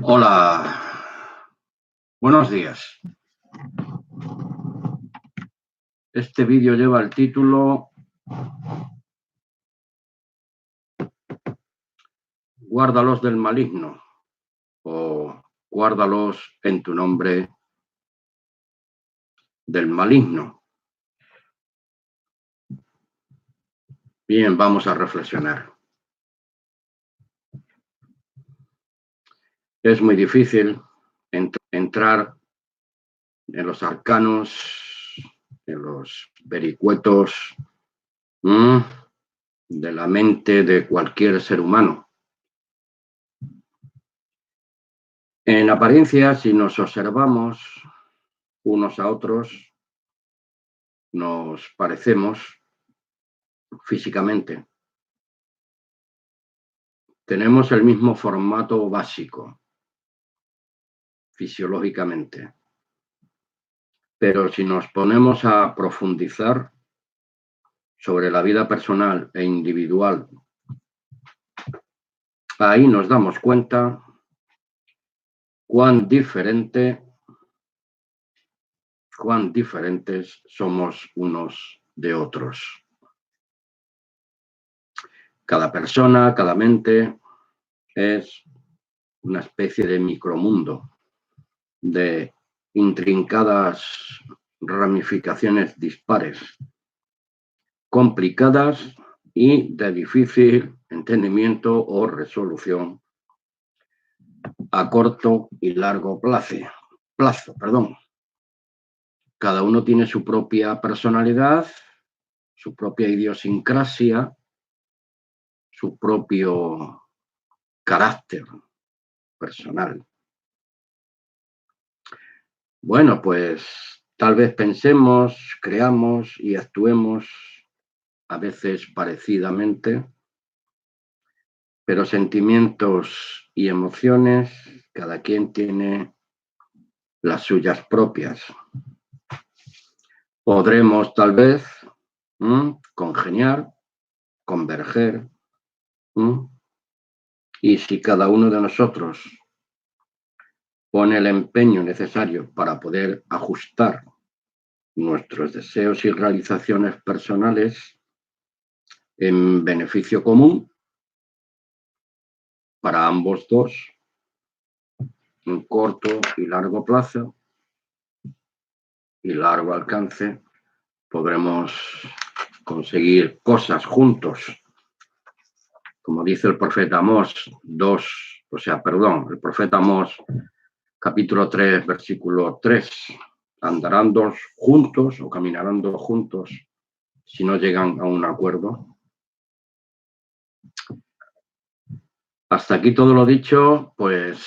Hola, buenos días. Este vídeo lleva el título Guárdalos del maligno o Guárdalos en tu nombre del maligno. Bien, vamos a reflexionar. Es muy difícil entrar en los arcanos, en los vericuetos de la mente de cualquier ser humano. En apariencia, si nos observamos unos a otros, nos parecemos físicamente. Tenemos el mismo formato básico, fisiológicamente. Pero si nos ponemos a profundizar sobre la vida personal e individual, ahí nos damos cuenta cuán diferentes somos unos de otros. Cada persona, cada mente es una especie de micromundo, de intrincadas ramificaciones dispares, complicadas y de difícil entendimiento o resolución a corto y largo plazo. Cada uno tiene su propia personalidad, su propia idiosincrasia, su propio carácter personal. Bueno, pues tal vez pensemos, creamos y actuemos a veces parecidamente, pero sentimientos y emociones, cada quien tiene las suyas propias. Podremos tal vez congeniar, converger, y si cada uno de nosotros pone el empeño necesario para poder ajustar nuestros deseos y realizaciones personales en beneficio común para ambos dos, en corto y largo plazo y largo alcance, podremos conseguir cosas juntos. Como dice el profeta Amós el profeta Amós, capítulo 3, versículo 3, andarán dos juntos o caminarán dos juntos si no llegan a un acuerdo. Hasta aquí todo lo dicho, pues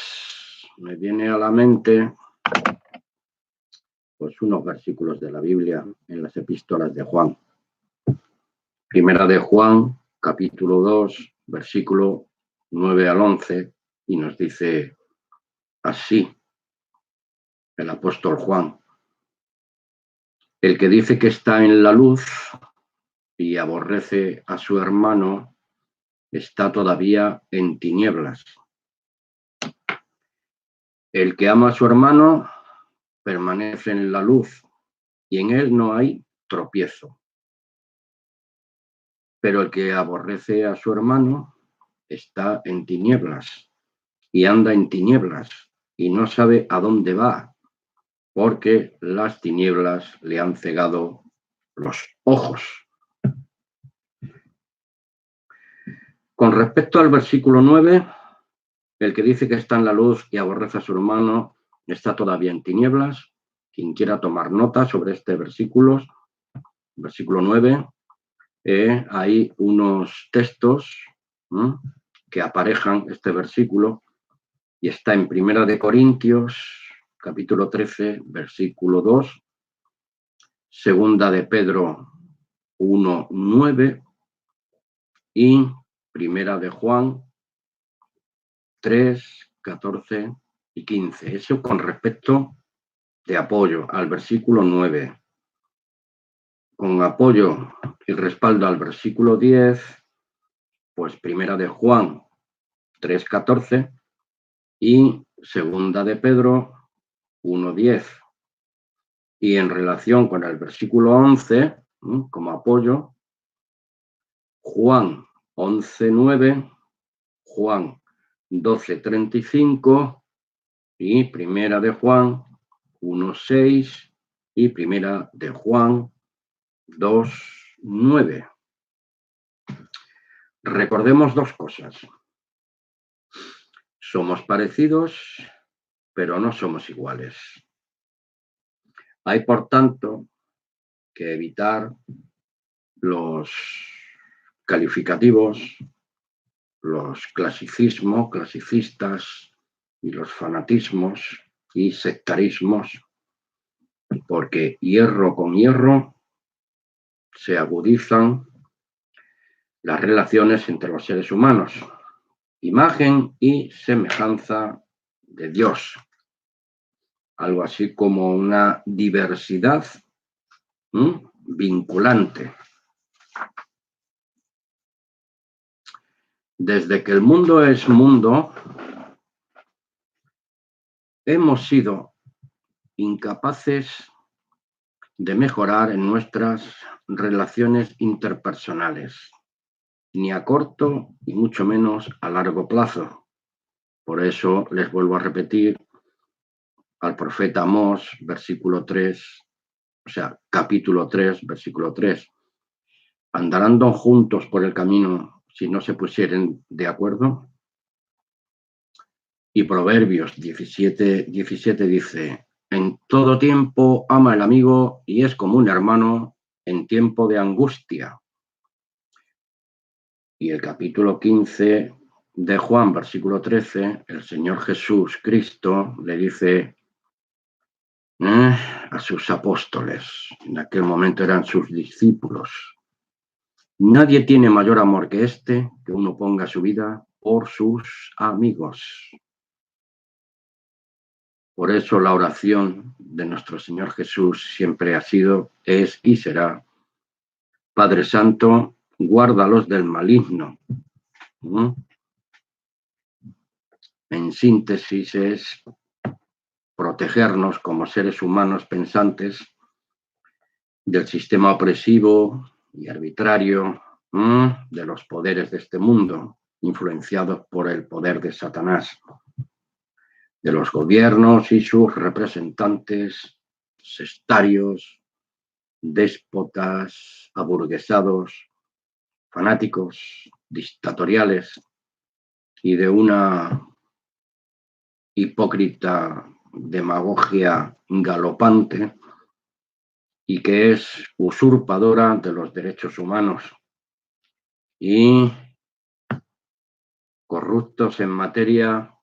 me viene a la mente pues unos versículos de la Biblia en las epístolas de Juan. Primera de Juan, capítulo 2, versículo 9 al 11, y nos dice así el apóstol Juan: el que dice que está en la luz y aborrece a su hermano está todavía en tinieblas. El que ama a su hermano permanece en la luz y en él no hay tropiezo. Pero el que aborrece a su hermano está en tinieblas y anda en tinieblas y no sabe a dónde va, porque las tinieblas le han cegado los ojos. Con respecto al versículo 9, el que dice que está en la luz y aborrece a su hermano está todavía en tinieblas. Quien quiera tomar nota sobre este versículo 9, hay unos textos que aparejan este versículo y está en Primera de Corintios, capítulo 13, versículo 2, Segunda de Pedro 1, 9 y Primera de Juan 3, 14 y 15. Eso con respecto de apoyo al versículo 9. Con apoyo y respaldo al versículo 10, pues Primera de Juan 3, 14, y segunda de Pedro 1:10. Y en relación con el versículo 11, como apoyo, Juan 11:9, Juan 12:35 y primera de Juan 1:6 y primera de Juan 2:9. Recordemos dos cosas. Somos parecidos, pero no somos iguales. Hay, por tanto, que evitar los calificativos, los clasicistas y los fanatismos y sectarismos, porque hierro con hierro se agudizan las relaciones entre los seres humanos, imagen y semejanza de Dios, algo así como una diversidad vinculante. Desde que el mundo es mundo, hemos sido incapaces de mejorar en nuestras relaciones interpersonales, ni a corto y mucho menos a largo plazo. Por eso les vuelvo a repetir al profeta Amós, versículo 3, o sea, capítulo 3, versículo 3. ¿Andarán juntos por el camino si no se pusieren de acuerdo? Y Proverbios 17 dice: en todo tiempo ama el amigo y es como un hermano en tiempo de angustia. Y el capítulo 15 de Juan, versículo 13, el Señor Jesús Cristo le dice a sus apóstoles, en aquel momento eran sus discípulos: nadie tiene mayor amor que este, que uno ponga su vida por sus amigos. Por eso la oración de nuestro Señor Jesús siempre ha sido, es y será: Padre Santo, guárdalos del maligno. En síntesis, es protegernos como seres humanos pensantes del sistema opresivo y arbitrario de los poderes de este mundo, influenciados por el poder de Satanás, de los gobiernos y sus representantes sectarios, déspotas, aburguesados, fanáticos, dictatoriales, y de una hipócrita demagogia galopante y que es usurpadora de los derechos humanos y corruptos en materia,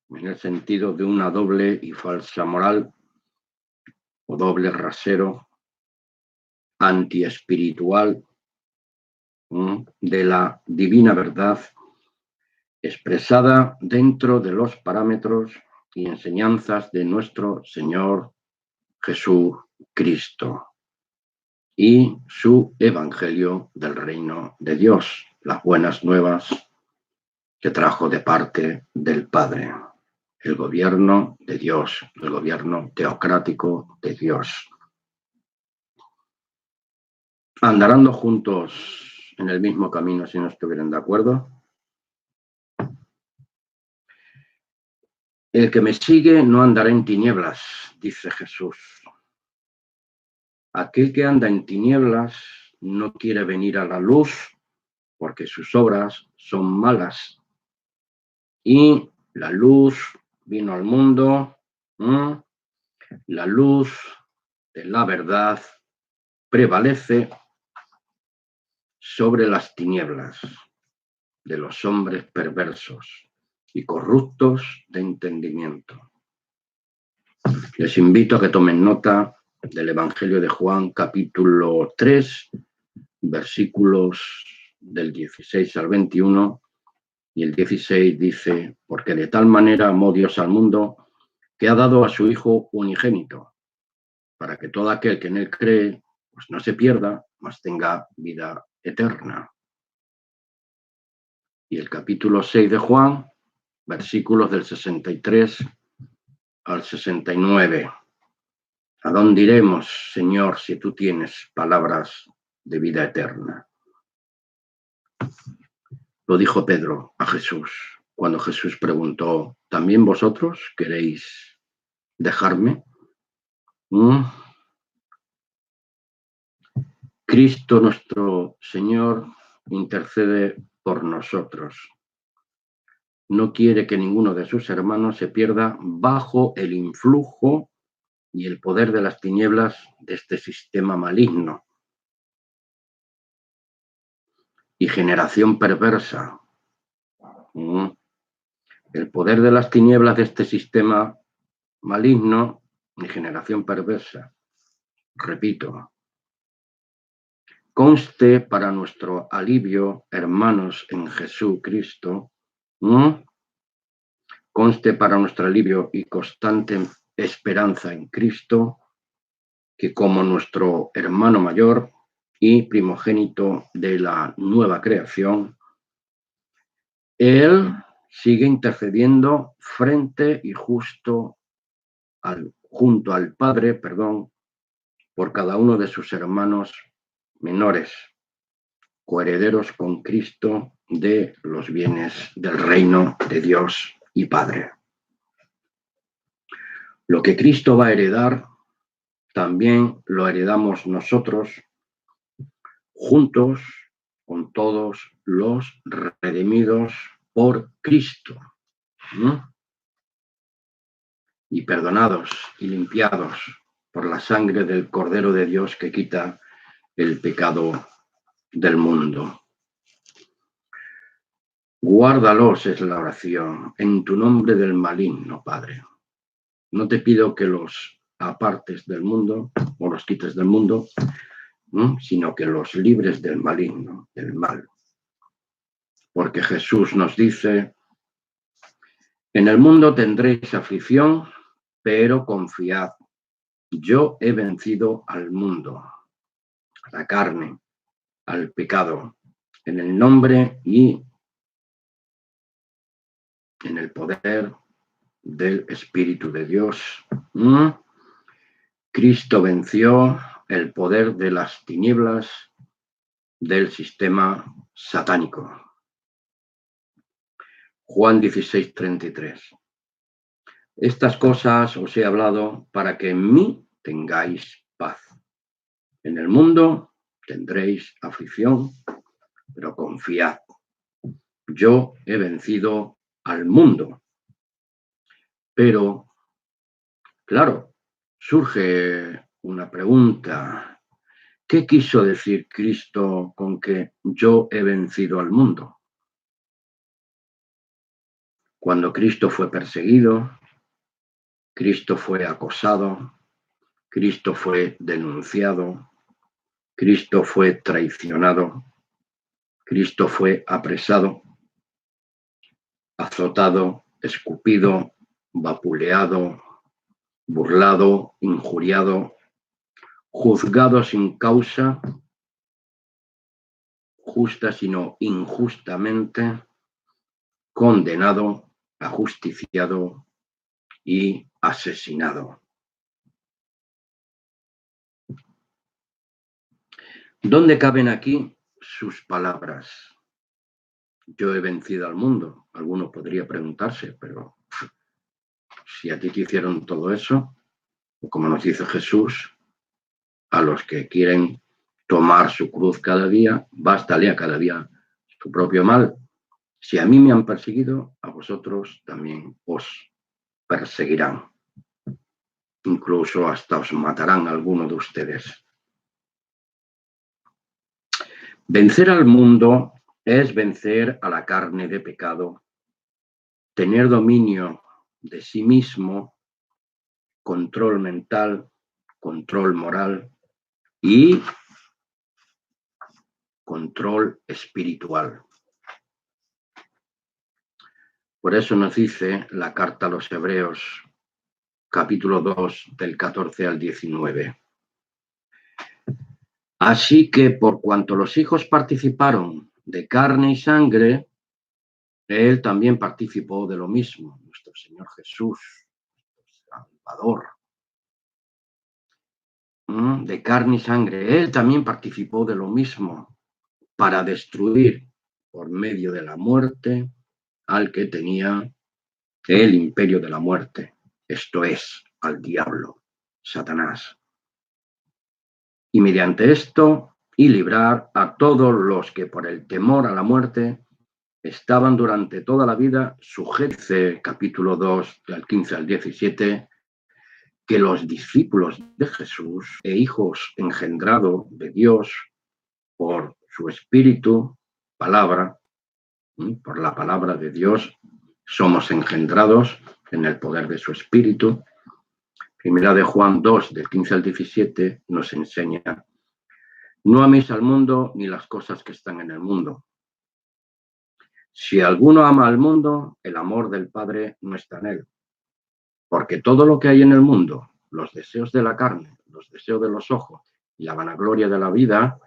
en el sentido de una doble y falsa moral o doble rasero, antiespiritual de la divina verdad expresada dentro de los parámetros y enseñanzas de nuestro Señor Jesucristo y su Evangelio del Reino de Dios, las buenas nuevas que trajo de parte del Padre, el gobierno de Dios, el gobierno teocrático de Dios. ¿Andarán juntos en el mismo camino si no estuvieran de acuerdo? El que me sigue no andará en tinieblas, dice Jesús. Aquel que anda en tinieblas no quiere venir a la luz porque sus obras son malas. Y la luz vino al mundo, la luz de la verdad prevalece sobre las tinieblas de los hombres perversos y corruptos de entendimiento. Les invito a que tomen nota del Evangelio de Juan, capítulo 3, versículos del 16 al 21, y el 16 dice: porque de tal manera amó Dios al mundo, que ha dado a su Hijo unigénito, para que todo aquel que en él cree, pues no se pierda, mas tenga vida eterna. Y el capítulo 6 de Juan, versículos del 63 al 69. ¿A dónde iremos, Señor, si tú tienes palabras de vida eterna? Lo dijo Pedro a Jesús, cuando Jesús preguntó, ¿también vosotros queréis dejarme? Cristo nuestro Señor intercede por nosotros. No quiere que ninguno de sus hermanos se pierda bajo el influjo y el poder de las tinieblas de este sistema maligno y generación perversa. El poder de las tinieblas de este sistema maligno y generación perversa. Repito, conste para nuestro alivio, hermanos en Jesucristo, conste para nuestro alivio y constante esperanza en Cristo, que como nuestro hermano mayor y primogénito de la nueva creación, Él sigue intercediendo frente y junto al Padre, por cada uno de sus hermanos menores, coherederos con Cristo de los bienes del reino de Dios y Padre. Lo que Cristo va a heredar, también lo heredamos nosotros, juntos con todos los redimidos por Cristo, y perdonados y limpiados por la sangre del Cordero de Dios que quita el pecado del mundo. Guárdalos, es la oración, en tu nombre del maligno, Padre. No te pido que los apartes del mundo o los quites del mundo, sino que los libres del maligno, del mal. Porque Jesús nos dice, en el mundo tendréis aflicción, pero confiad, yo he vencido al mundo, a la carne, al pecado, en el nombre y en el poder del Espíritu de Dios. Cristo venció el poder de las tinieblas del sistema satánico. Juan 16:33. Estas cosas os he hablado para que en mí tengáis paz. En el mundo tendréis aflicción, pero confiad. Yo he vencido al mundo. Pero, claro, surge una pregunta. ¿Qué quiso decir Cristo con que yo he vencido al mundo? Cuando Cristo fue perseguido, Cristo fue acosado, Cristo fue denunciado, Cristo fue traicionado, Cristo fue apresado, azotado, escupido, vapuleado, burlado, injuriado, juzgado sin causa justa, sino injustamente, condenado, ajusticiado y asesinado. ¿Dónde caben aquí sus palabras? Yo he vencido al mundo. Alguno podría preguntarse, pero si a ti te hicieron todo eso, como nos dice Jesús, a los que quieren tomar su cruz cada día, bástale a cada día su propio mal. Si a mí me han perseguido, a vosotros también os perseguirán. Incluso hasta os matarán alguno de ustedes. Vencer al mundo es vencer a la carne de pecado, tener dominio de sí mismo, control mental, control moral y control espiritual. Por eso nos dice la carta a los Hebreos, capítulo 2, del 14 al 19. Así que por cuanto los hijos participaron de carne y sangre, Él también participó de lo mismo, nuestro Señor Jesús, Salvador, de carne y sangre. Él también participó de lo mismo para destruir por medio de la muerte al que tenía el imperio de la muerte, esto es, al diablo, Satanás. Y mediante esto, y librar a todos los que por el temor a la muerte estaban durante toda la vida sujetos, capítulo 2, del 15 al 17, que los discípulos de Jesús e hijos engendrados de Dios por su espíritu, palabra, por la palabra de Dios, somos engendrados en el poder de su espíritu. Primera de Juan 2, del 15 al 17, nos enseña: no améis al mundo ni las cosas que están en el mundo. Si alguno ama al mundo, el amor del Padre no está en él. Porque todo lo que hay en el mundo, los deseos de la carne, los deseos de los ojos y la vanagloria de la vida,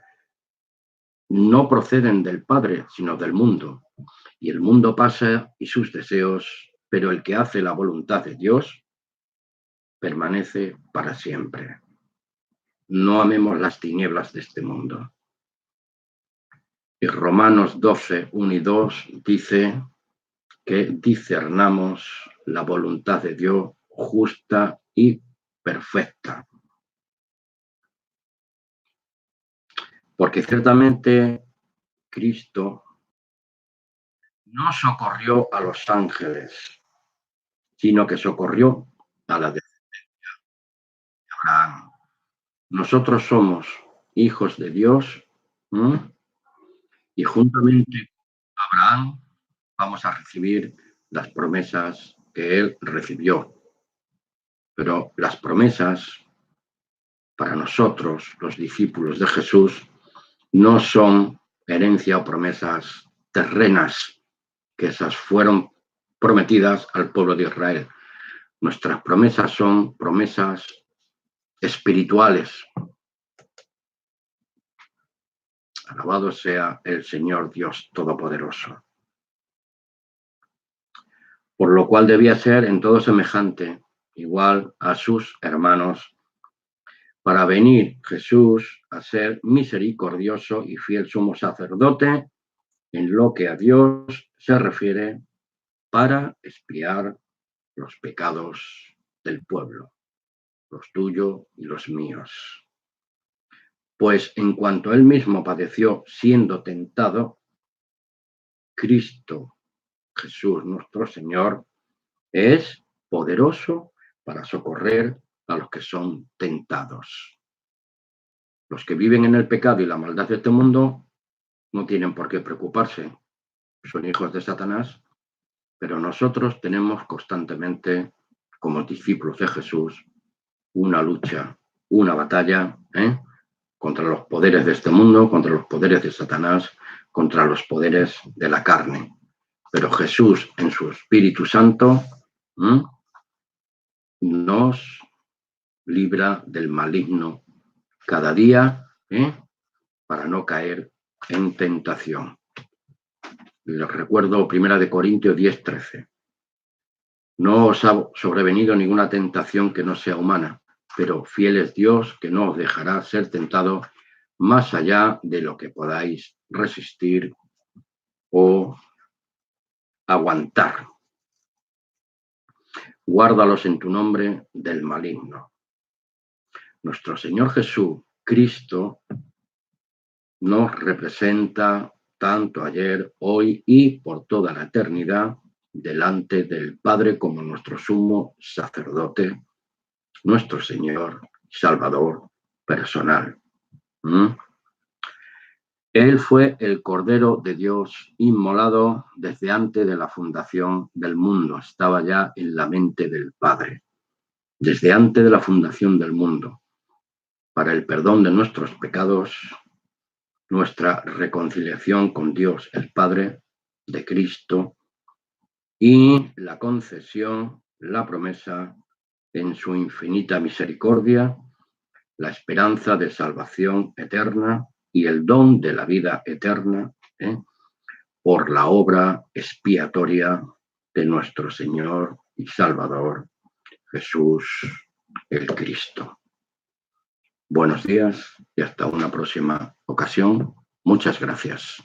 no proceden del Padre, sino del mundo. Y el mundo pasa y sus deseos, pero el que hace la voluntad de Dios permanece para siempre. No amemos las tinieblas de este mundo. Y Romanos 12, 1 y 2 dice que discernamos la voluntad de Dios justa y perfecta. Porque ciertamente Cristo no socorrió a los ángeles, sino que socorrió a la descendencia de Abraham. Nosotros somos hijos de Dios, y juntamente con Abraham vamos a recibir las promesas que él recibió. Pero las promesas para nosotros, los discípulos de Jesús, no son herencia o promesas terrenas, que esas fueron prometidas al pueblo de Israel. Nuestras promesas son promesas espirituales. Alabado sea el Señor Dios Todopoderoso. Por lo cual debía ser en todo semejante, igual a sus hermanos, para venir Jesús a ser misericordioso y fiel sumo sacerdote en lo que a Dios se refiere, para expiar los pecados del pueblo, los tuyos y los míos. Pues en cuanto él mismo padeció siendo tentado, Cristo Jesús nuestro Señor es poderoso para socorrer a los que son tentados. Los que viven en el pecado y la maldad de este mundo no tienen por qué preocuparse, son hijos de Satanás, pero nosotros tenemos constantemente, como discípulos de Jesús, una lucha, una batalla, contra los poderes de este mundo, contra los poderes de Satanás, contra los poderes de la carne. Pero Jesús, en su Espíritu Santo, nos libra del maligno cada día, para no caer en tentación. Les recuerdo 1 Corintios 10, 13. No os ha sobrevenido ninguna tentación que no sea humana, pero fiel es Dios, que no os dejará ser tentado más allá de lo que podáis resistir o aguantar. Guárdalos en tu nombre del maligno. Nuestro Señor Jesús, Cristo, nos representa tanto ayer, hoy y por toda la eternidad delante del Padre como nuestro sumo sacerdote, nuestro Señor Salvador personal. Él fue el Cordero de Dios inmolado desde antes de la fundación del mundo. Estaba ya en la mente del Padre, desde antes de la fundación del mundo, para el perdón de nuestros pecados, nuestra reconciliación con Dios el Padre, de Cristo, y la concesión, la promesa, en su infinita misericordia, la esperanza de salvación eterna y el don de la vida eterna, por la obra expiatoria de nuestro Señor y Salvador, Jesús el Cristo. Buenos días y hasta una próxima ocasión. Muchas gracias.